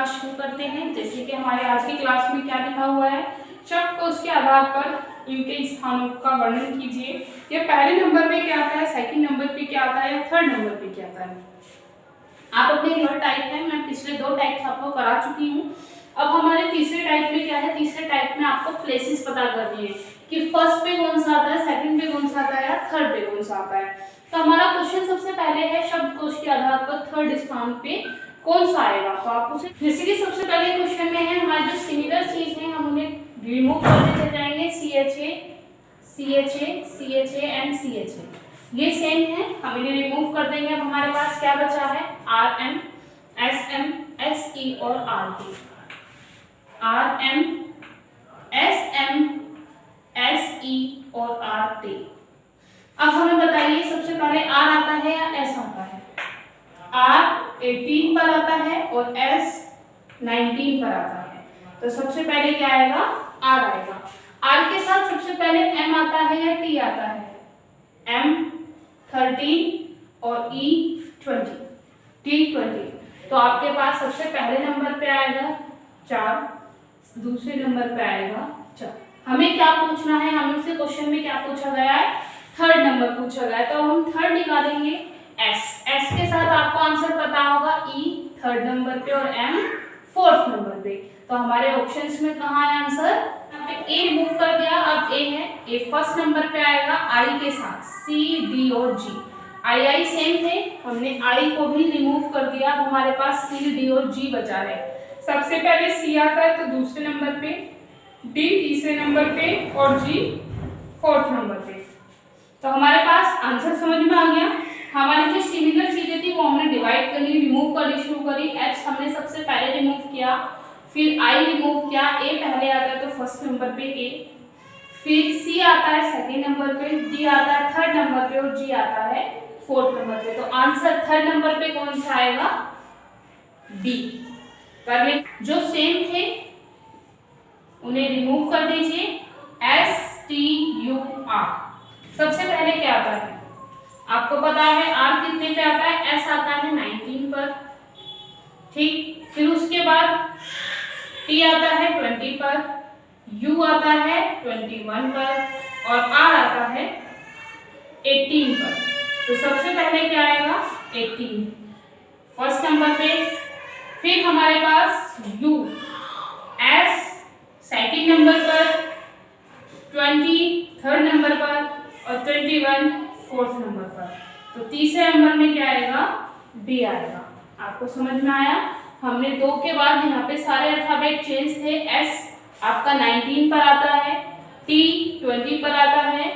Class शुरू करते हैं। जैसे कि हमारे आज की क्लास में क्या लिखा हुआ है, शब्द को उसके आधार पर इनके स्थानों का वर्णन कीजिए। ये पहले नंबर पे क्या आता है, सेकंड नंबर पे क्या आता है या थर्ड नंबर पे क्या आता है। आप अपने थर्ड टाइप है, मैं पिछले 2 टाइप आपको करा चुकी हूँ। अब हमारे तीसरे टाइप में क्या है, तीसरे टाइप में आपको प्लेसेस पता करनी है कि फर्स्ट पे कौन सा आता है, सेकंड पे कौन सा आता है या थर्ड पे कौन सा आता है। तो हमारा क्वेश्चन सबसे पहले है शब्दकोश के आधार पर थर्ड स्थान पे कौन सा आएगा। तो आप उसे जैसे कि सबसे पहले क्वेश्चन में है हमारे जो सिमिलर चीज है हम उन्हें रिमूव करते चले जाएंगे। CHA एंड CHA ये सेम है, हम इन्हें रिमूव कर देंगे। अब हमारे पास क्या बचा है, RM, SM, SE और RT। RM, SM, SE और RT। अब हमें बताइए सबसे पहले R आता है या S आता है। R 18 पर आता है और S 19 पर आता है। तो सबसे पहले क्या आएगा, R आएगा। R के साथ सबसे पहले M आता है या T आता है। M 13 और E 20, T 20। तो आपके पास सबसे पहले नंबर पे आएगा 4, दूसरे नंबर पे आएगा 4। हमें क्या पूछना है, हमसे क्वेश्चन में क्या पूछा गया है, थर्ड नंबर पूछा गया है। तो हम थर्ड निकालेंगे S के साथ आपको आंसर पता होगा, E थर्ड नंबर पे और M फोर्थ नंबर पे। तो हमारे ऑप्शंस में कहाँ है आंसर, A रिमूव कर दिया। अब A है, A फर्स्ट नंबर पे आएगा I के साथ, C, D और G। I सेम थे, हमने I को भी रिमूव कर दिया। अब हमारे पास C, D और G बचा है। सबसे पहले C आता है तो दूसरे नंबर पे, D तीसरे नंबर पे और G फोर्थ नंबर पे। तो हमारे पास आंसर समझ में आ गया। हमारी जो सिमिलर चीजें थी वो हमने डिवाइड कर ली, रिमूव करनी शुरू करी। H हमने सबसे पहले रिमूव किया, फिर I रिमूव किया। A पहले आता है तो फर्स्ट नंबर पे A, फिर C आता है सेकंड नंबर पे, D आता है थर्ड नंबर पे और G आता है फोर्थ नंबर पे। तो आंसर थर्ड नंबर पे कौन सा आएगा, D। कर ले, जो सेम थे उन्हें रिमूव कर दीजिए। STUR सबसे पहले क्या आता है, आपको पता है R कितने पे आता है, S आता है 19 पर, ठीक। फिर उसके बाद T आता है 20 पर, U आता है 21 पर और R आता है 18 पर। तो सबसे पहले क्या आएगा, 18 फर्स्ट नंबर पे। फिर हमारे पास U, S सेकंड नंबर पर, 20 थर्ड नंबर पर और 21 फोर्थ नंबर पर। तो तीसरे नंबर में क्या आएगा, B आएगा। आपको समझ में आया। हमने 2 के बाद यहाँ पे सारे अल्फाबेट चेंज थे। S आपका 19 पर आता है, T 20 पर आता है,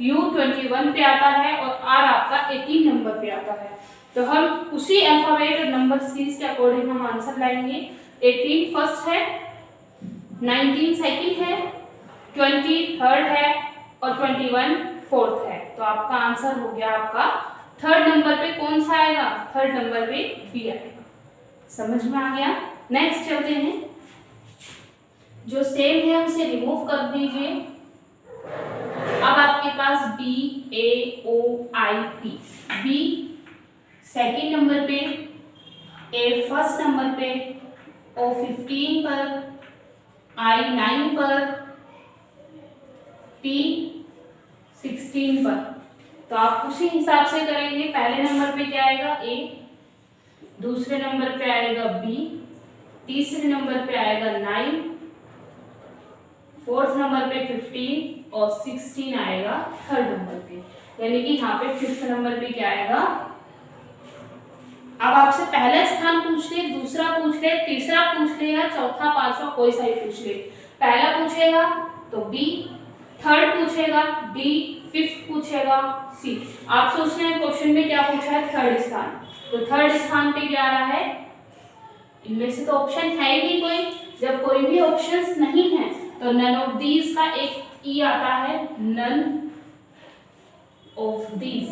U 21 पे आता है और R आपका 18 नंबर पे आता है। तो हम उसी अल्फाबेट और नंबर सीरीज के अकॉर्डिंग हम आंसर लाएंगे। 18 फर्स्ट है, 19 सेकंड है, 20 थर्ड है और 21 फोर्थ है। तो आपका आंसर हो गया, आपका थर्ड नंबर पे कौन सा आएगा, थर्ड नंबर पे B आएगा। समझ में आ गया। नेक्स्ट चलते हैं, जो सेम है उसे रिमूव कर दीजिए। अब आपके पास B, A, O, I, P। B second number पे, A फर्स्ट नंबर पे, O 15 पर, I 9 पर, P 16 पर। तो आप उसी हिसाब से करेंगे। पहले नंबर पे क्या आएगा, A, दूसरे नंबर पे आएगा B, तीसरे नंबर पे आएगा 9, फोर्थ नंबर पे 15 और 16 आएगा थर्ड नंबर पे। यानी कि यहाँ पे फिफ्थ नंबर पे क्या आएगा। अब आपसे पहला स्थान पूछ ले, दूसरा पूछ ले, तीसरा पूछ ले या चौथा पांचवा कोई सा ही पूछ ले। पहला पूछेगा तो B, थर्ड पूछेगा D, फिफ्थ पूछेगा C। आप सोच रहे हैं क्वेश्चन में क्या पूछा है, थर्ड स्थान। तो थर्ड स्थान पे क्या आ रहा है, इनमें से तो ऑप्शन है ही नहीं कोई। जब कोई भी ऑप्शंस नहीं है तो नन ऑफ दीज का एक E आता है, नन ऑफ दीज।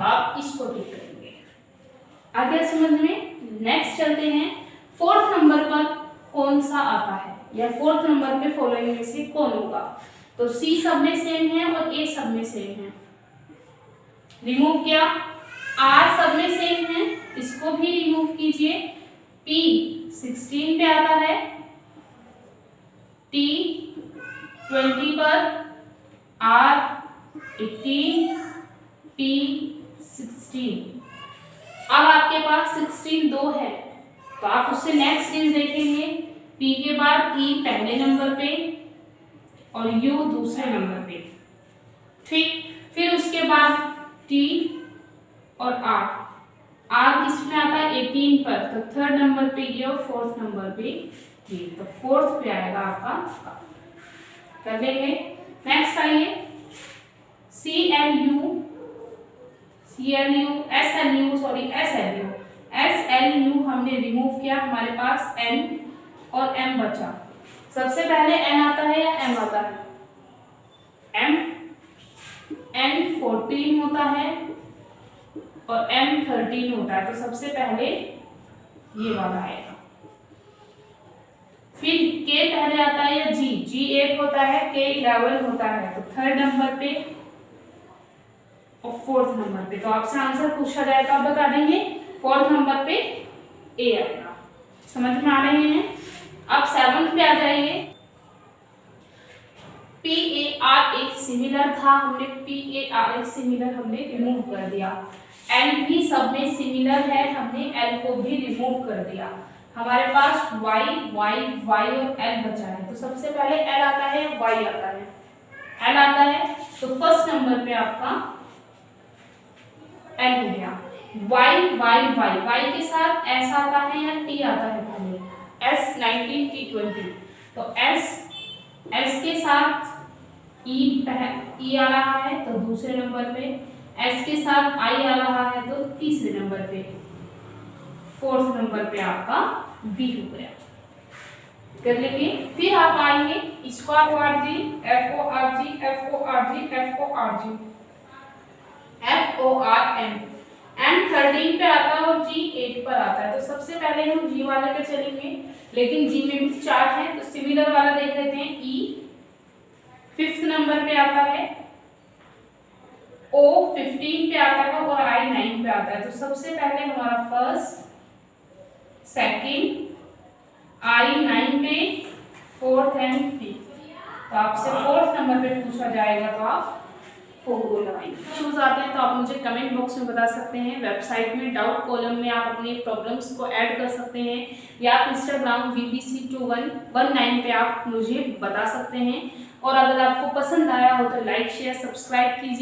आप इसको टिक करेंगे। आगे समझ में। नेक्स्ट चलते हैं, फोर्थ नंबर पर कौन सा आता है या फोर्थ नंबर पे फॉलोइंग में से कौन होगा। तो C सब में सेम है और A सब में सेम है, रिमूव किया। R सब में सेम है, इसको भी रिमूव कीजिए। P 16 पे आता है, T 20 पर, R 18, P 16। अब आपके पास 16 दो है तो आप उससे नेक्स्ट चीज देखेंगे, P के बाद E पहले नंबर पे और U दूसरे नंबर पे, ठीक। फिर उसके बाद T और R किस में आता है 18 पर, तो थर्ड नंबर पे ये और फोर्थ नंबर पे ये, तो फोर्थ पे आएगा आपका, कर लेंगे। नेक्स्ट आइए SLU हमने रिमूव किया, हमारे पास N और M बचा। सबसे पहले N आता है या M आता है? N 14 होता है और M 13 होता है, तो सबसे पहले ये वाला आएगा। फिर K पहले आता है या G 8 होता है, K 11 होता है, तो थर्ड नंबर पे और फोर्थ नंबर पे, तो आपसे आंसर पूछा जाएगा आप बता देंगे फोर्थ नंबर पे A आएगा। समझ में आ रहे हैं? अब 7 पे आ जाइए। PARH सिमिलर था, हमने PARH सिमिलर हमने रिमूव कर दिया। L भी सब में सिमिलर है, हमने L को भी रिमूव कर दिया। हमारे पास Y और L बचा है, तो सबसे पहले L आता है, Y आता है। L आता है तो फर्स्ट नंबर पे आपका L हो गया। Y के साथ S आता है या T आता है पहले, S 19 T 20, तो S के साथ E आ रहा है तो दूसरे नंबर पे, S के साथ I आ रहा है तो तीसरे नंबर पे, फोर्थ नंबर पे आपका B हो गया। कर लेंगे। फिर आप आएंगे स्क्वायर FORM, M 13 पे आता है और G 8 पर आता है, तो सबसे पहले हम G वाले पे चलेंगे, लेकिन G में भी 4 है तो सिमिलर वाला देख लेते हैं। E 5th नंबर पे आता है, O 15 पे आता है और I 9 पे आता है, तो सबसे पहले हमारा फर्स्ट, सेकंड, I 9 पे, फोर्थ एंड फिफ्थ, तो आपसे फोर्थ नंबर पे पूछा जाएगा तो आप 4 को लगाएंगे। इश्यूज आते हैं तो आप मुझे कमेंट बॉक्स में बता सकते हैं, वेबसाइट में डाउट कॉलम में आप अपने प्रॉब्लम्स को ऐड कर सकते हैं, या आप इंस्टाग्राम VBC2119 पे आप मुझे बता सकते हैं। और अगर आपको पसंद आया हो तो लाइक शेयर सब्सक्राइब कीजिए।